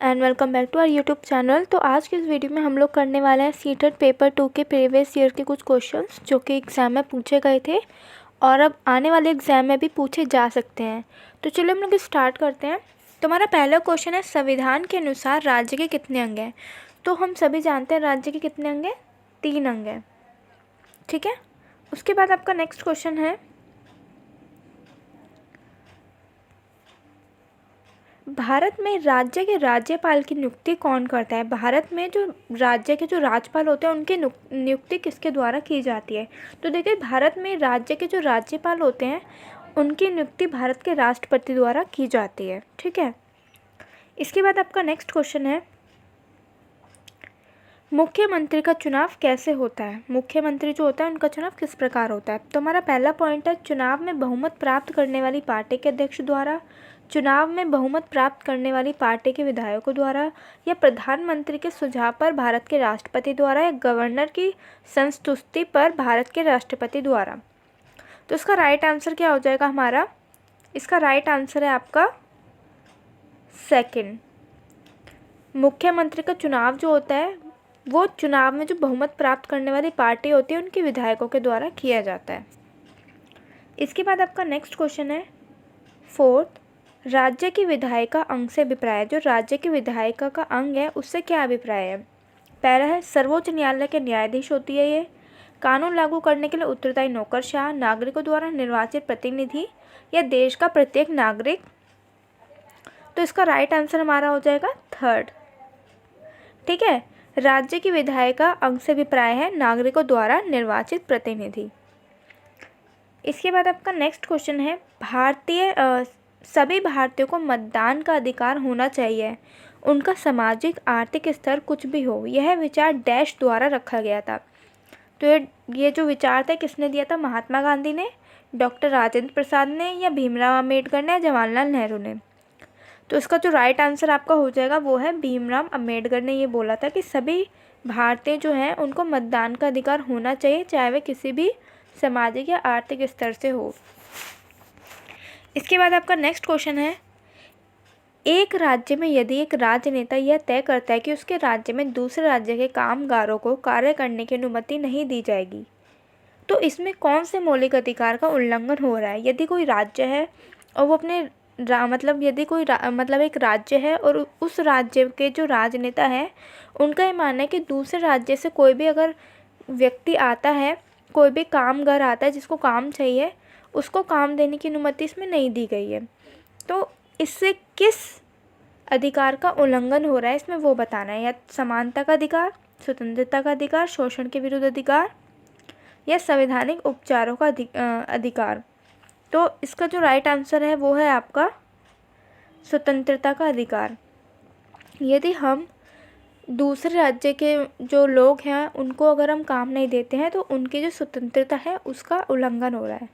And welcome back to our YouTube channel. तो आज के इस वीडियो में हम लोग करने वाले हैं सीटेट पेपर 2 के प्रीवियस ईयर के कुछ क्वेश्चंस जो कि एग्ज़ाम में पूछे गए थे और अब आने वाले एग्ज़ाम में भी पूछे जा सकते हैं। तो चलिए हम लोग स्टार्ट करते हैं। तो हमारा पहला क्वेश्चन है, संविधान के अनुसार राज्य के कितने अंग हैं? तो हम सभी जानते हैं राज्य के कितने अंग हैं, 3 अंग हैं, ठीक है। उसके बाद आपका नेक्स्ट क्वेश्चन है, भारत में राज्य के राज्यपाल की नियुक्ति कौन करता है? भारत में जो राज्य के जो राज्यपाल होते हैं उनकी नियुक्ति किसके द्वारा की जाती है? तो देखिए, भारत में राज्य के जो राज्यपाल होते हैं उनकी नियुक्ति भारत के राष्ट्रपति द्वारा की जाती है, ठीक है। इसके बाद आपका नेक्स्ट क्वेश्चन है, मुख्यमंत्री का चुनाव कैसे होता है? मुख्यमंत्री जो होता है उनका चुनाव किस प्रकार होता है? तो हमारा पहला पॉइंट है, चुनाव में बहुमत प्राप्त करने वाली पार्टी के अध्यक्ष द्वारा, चुनाव में बहुमत प्राप्त करने वाली पार्टी के विधायकों द्वारा, या प्रधानमंत्री के सुझाव पर भारत के राष्ट्रपति द्वारा, या गवर्नर की संस्तुति पर भारत के राष्ट्रपति द्वारा। तो इसका राइट आंसर क्या हो जाएगा हमारा? इसका राइट आंसर है आपका सेकंड। मुख्यमंत्री का चुनाव जो होता है वो चुनाव में जो बहुमत प्राप्त करने वाली पार्टी होती है उनके विधायकों के द्वारा किया जाता है। इसके बाद आपका नेक्स्ट क्वेश्चन है, फोर्थ, राज्य की विधायिका अंग से अभिप्राय। जो राज्य की विधायिका का अंग है उससे क्या अभिप्राय है? पहला है, सर्वोच्च न्यायालय के न्यायाधीश होती है ये, कानून लागू करने के लिए उत्तरदायी नौकरशाह, नागरिकों द्वारा निर्वाचित प्रतिनिधि, या देश का प्रत्येक नागरिक। तो इसका राइट आंसर हमारा हो जाएगा थर्ड, ठीक है। राज्य की विधायिका अंग से अभिप्राय है नागरिकों द्वारा निर्वाचित प्रतिनिधि। इसके बाद आपका नेक्स्ट क्वेश्चन है, सभी भारतीयों को मतदान का अधिकार होना चाहिए, उनका सामाजिक आर्थिक स्तर कुछ भी हो। यह विचार डैश द्वारा रखा गया था। तो ये जो विचार था किसने दिया था? महात्मा गांधी ने, डॉक्टर राजेंद्र प्रसाद ने, या भीमराव अम्बेडकर ने, या जवाहरलाल नेहरू ने। तो इसका जो राइट आंसर आपका हो जाएगा वो है भीमराव अम्बेडकर ने ये बोला था कि सभी भारतीय जो हैं उनको मतदान का अधिकार होना चाहिए, चाहे वे किसी भी सामाजिक या आर्थिक स्तर से हो। इसके बाद आपका नेक्स्ट क्वेश्चन है, एक राज्य में यदि एक राजनेता यह तय करता है कि उसके राज्य में दूसरे राज्य के कामगारों को कार्य करने की अनुमति नहीं दी जाएगी, तो इसमें कौन से मौलिक अधिकार का उल्लंघन हो रहा है? यदि कोई राज्य है और वो अपने एक राज्य है और उस राज्य के जो राजनेता है उनका ये मानना है कि दूसरे राज्य से कोई भी अगर व्यक्ति आता है, कोई भी कामगार आता है जिसको काम चाहिए, उसको काम देने की अनुमति इसमें नहीं दी गई है। तो इससे किस अधिकार का उल्लंघन हो रहा है इसमें वो बताना है, या समानता का अधिकार, स्वतंत्रता का अधिकार, शोषण के विरुद्ध अधिकार, या संवैधानिक उपचारों का अधिकार। तो इसका जो राइट आंसर है वो है आपका स्वतंत्रता का अधिकार। यदि हम दूसरे राज्य के जो लोग हैं उनको अगर हम काम नहीं देते हैं तो उनकी जो स्वतंत्रता है उसका उल्लंघन हो रहा है।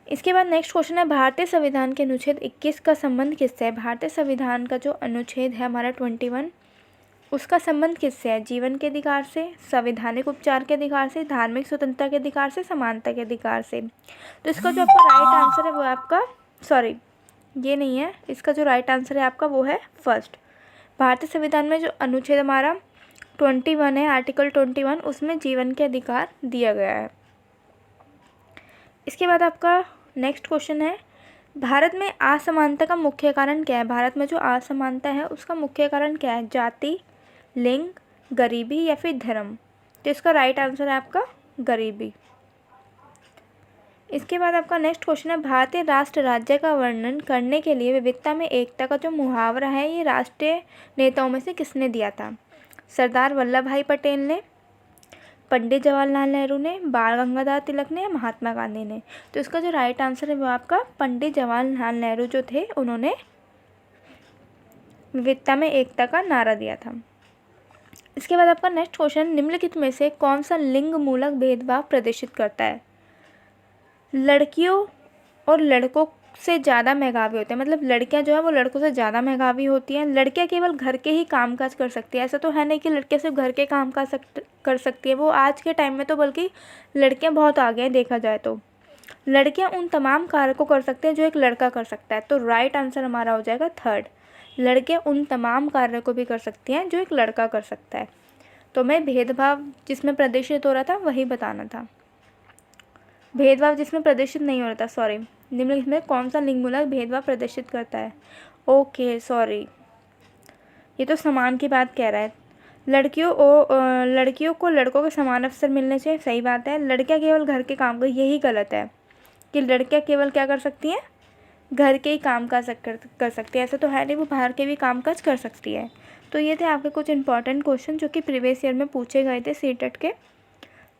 इसके बाद नेक्स्ट क्वेश्चन है, भारतीय संविधान के अनुच्छेद 21 का संबंध किससे है? भारतीय संविधान का जो अनुच्छेद है हमारा 21, उसका संबंध किससे है? जीवन के अधिकार से, संवैधानिक उपचार के अधिकार से, धार्मिक स्वतंत्रता के अधिकार से, समानता के अधिकार से। तो इसका जो आपका राइट आंसर है वो आपका ये नहीं है, इसका जो राइट आंसर है आपका वो है फर्स्ट। भारतीय संविधान में जो अनुच्छेद हमारा 21 है, आर्टिकल 21, उसमें जीवन के अधिकार दिया गया है। इसके बाद आपका नेक्स्ट क्वेश्चन है, भारत में असमानता का मुख्य कारण क्या है? भारत में जो असमानता है उसका मुख्य कारण क्या है? जाति, लिंग, गरीबी, या फिर धर्म। तो इसका राइट आंसर है आपका गरीबी। इसके बाद आपका नेक्स्ट क्वेश्चन है, भारतीय राष्ट्र राज्य का वर्णन करने के लिए विविधता में एकता का जो मुहावरा है ये राष्ट्रीय नेताओं में से किसने दिया था? सरदार वल्लभ भाई पटेल ने, पंडित जवाहरलाल नेहरू ने, बाल गंगाधर तिलक ने, या महात्मा गांधी ने। तो इसका जो राइट आंसर है वो आपका पंडित जवाहरलाल नेहरू जो थे उन्होंने विविधता में एकता का नारा दिया था। इसके बाद आपका नेक्स्ट क्वेश्चन, निम्नलिखित में से कौन सा लिंग मूलक भेदभाव प्रदर्शित करता है? लड़कियों और लड़कों से ज़्यादा मेधावी होते हैं, मतलब लड़कियां जो है वो लड़कों से ज़्यादा मेधावी होती हैं। लड़कियां केवल घर के ही कामकाज कर सकती है, ऐसा तो है नहीं कि लड़कियां सिर्फ घर के काम कर सकती है। वो आज के टाइम में तो बल्कि लड़कियां बहुत आगे हैं देखा जाए तो। लड़कियां उन तमाम कार्य को कर सकते हैं जो एक लड़का कर सकता है। तो राइट आंसर हमारा हो जाएगा थर्ड। लड़कियां उन तमाम कार्यों को भी कर सकती हैं जो एक लड़का कर सकता है। तो मैं भेदभाव जिसमें प्रदर्शित हो रहा था वही बताना था। भेदभाव जिसमें प्रदर्शित नहीं हो रहा था, सॉरी, निम्नलिखित में कौन सा लिंगमूलक भेदभाव प्रदर्शित करता है? ओके सॉरी, ये तो समान की बात कह रहा है। लड़कियों को लड़कों के समान अवसर मिलने चाहिए, सही बात है। लड़कियां केवल घर के काम को, यही गलत है कि लड़कियां केवल क्या कर सकती हैं, घर के ही काम काज कर सकती है। ऐसा तो है नहीं, वो बाहर के भी काम काज कर सकती है। तो ये थे आपके कुछ इंपॉर्टेंट क्वेश्चन जो कि प्रीवियस ईयर में पूछे गए थे सीटेट के।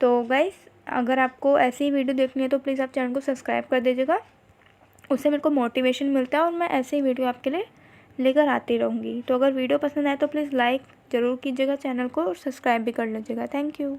तो गाइस, अगर आपको ऐसी ही वीडियो देखनी है तो प्लीज़ आप चैनल को सब्सक्राइब कर दीजिएगा, उससे मेरे को मोटिवेशन मिलता है और मैं ऐसे ही वीडियो आपके लिए लेकर आती रहूँगी। तो अगर वीडियो पसंद आए तो प्लीज़ लाइक ज़रूर कीजिएगा चैनल को और सब्सक्राइब भी कर लीजिएगा। Thank you.